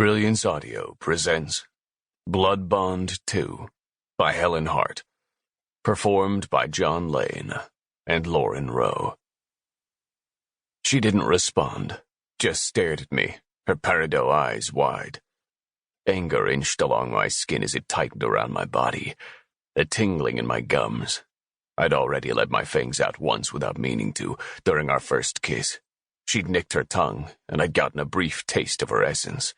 Brilliance Audio presents Blood Bond 2 by Helen Hardt, performed by John Lane and Lauren Rowe. She didn't respond, just stared at me, her peridot eyes wide. Anger inched along my skin as it tightened around my body, a tingling in my gums. I'd already let my fangs out once without meaning to, during our first kiss. She'd nicked her tongue, and I'd gotten a brief taste of her essence,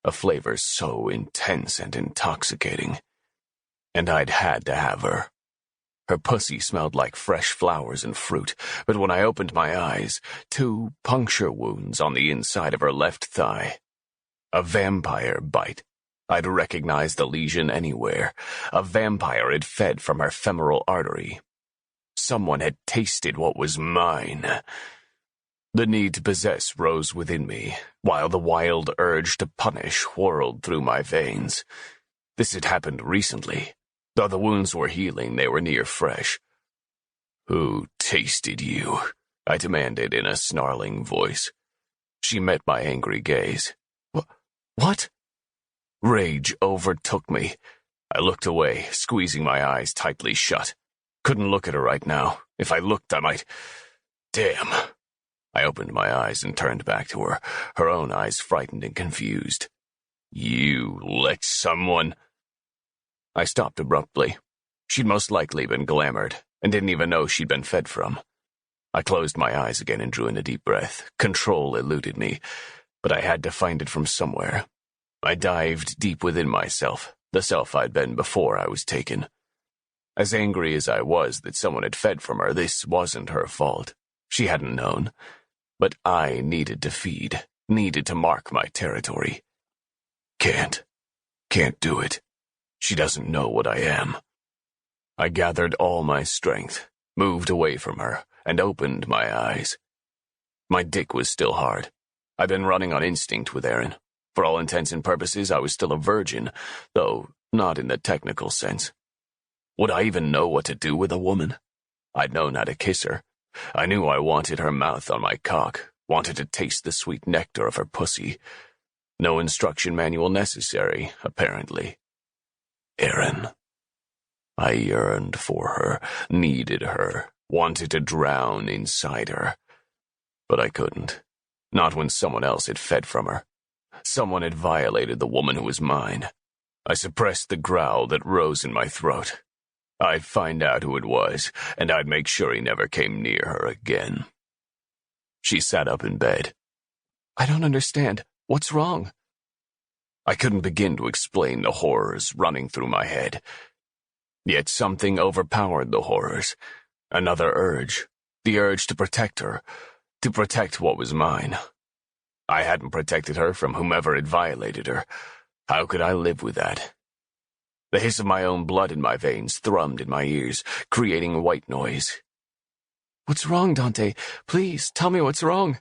a flavor so intense and intoxicating. And I'd had to have her. Her pussy smelled like fresh flowers and fruit, but when I opened my eyes, 2 puncture wounds on the inside of her left thigh. A vampire bite. I'd recognize the lesion anywhere. A vampire had fed from her femoral artery. Someone had tasted what was mine. The need to possess rose within me, while the wild urge to punish whirled through my veins. This had happened recently. Though the wounds were healing, they were near fresh. "Who tasted you?" I demanded in a snarling voice. She met my angry gaze. What? Rage overtook me. I looked away, squeezing my eyes tightly shut. Couldn't look at her right now. If I looked, I might... Damn. I opened my eyes and turned back to her, her own eyes frightened and confused. "You let someone—" I stopped abruptly. She'd most likely been glamored, and didn't even know she'd been fed from. I closed my eyes again and drew in a deep breath. Control eluded me, but I had to find it from somewhere. I dived deep within myself, the self I'd been before I was taken. As angry as I was that someone had fed from her, this wasn't her fault. She hadn't known. But I needed to feed, needed to mark my territory. Can't do it. She doesn't know what I am. I gathered all my strength, moved away from her, and opened my eyes. My dick was still hard. I'd been running on instinct with Erin. For all intents and purposes, I was still a virgin, though not in the technical sense. Would I even know what to do with a woman? I'd known how to kiss her. I knew I wanted her mouth on my cock, wanted to taste the sweet nectar of her pussy. No instruction manual necessary, apparently. Erin. I yearned for her, needed her, wanted to drown inside her. But I couldn't. Not when someone else had fed from her. Someone had violated the woman who was mine. I suppressed the growl that rose in my throat. I'd find out who it was, and I'd make sure he never came near her again. She sat up in bed. "I don't understand. What's wrong?" I couldn't begin to explain the horrors running through my head. Yet something overpowered the horrors. Another urge. The urge to protect her. To protect what was mine. I hadn't protected her from whomever had violated her. How could I live with that? The hiss of my own blood in my veins thrummed in my ears, creating white noise. "What's wrong, Dante? Please, tell me what's wrong."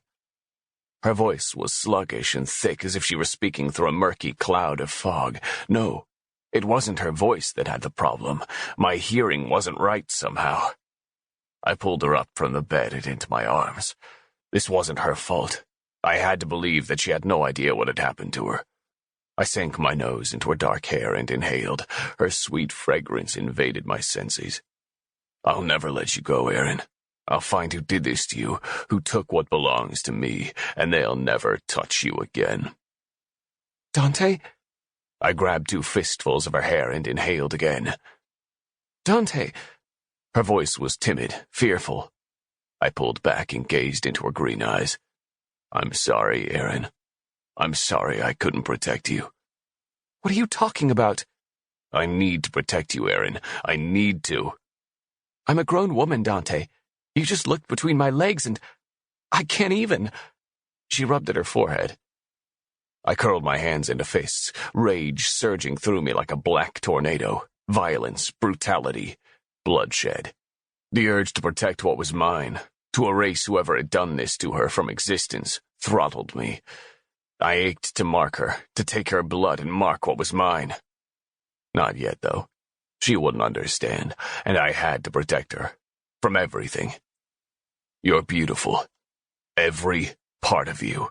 Her voice was sluggish and thick, as if she were speaking through a murky cloud of fog. No, it wasn't her voice that had the problem. My hearing wasn't right somehow. I pulled her up from the bed and into my arms. This wasn't her fault. I had to believe that she had no idea what had happened to her. I sank my nose into her dark hair and inhaled. Her sweet fragrance invaded my senses. "I'll never let you go, Erin. I'll find who did this to you, who took what belongs to me, and they'll never touch you again." "Dante?" I grabbed 2 fistfuls of her hair and inhaled again. "Dante!" Her voice was timid, fearful. I pulled back and gazed into her green eyes. "I'm sorry, Erin. I'm sorry I couldn't protect you." "What are you talking about?" "I need to protect you, Erin. I need to." "I'm a grown woman, Dante. You just looked between my legs and... I can't even..." She rubbed at her forehead. I curled my hands into fists, rage surging through me like a black tornado. Violence, brutality, bloodshed. The urge to protect what was mine, to erase whoever had done this to her from existence, throttled me. I ached to mark her, to take her blood and mark what was mine. Not yet, though. She wouldn't understand, and I had to protect her. From everything. "You're beautiful. Every part of you."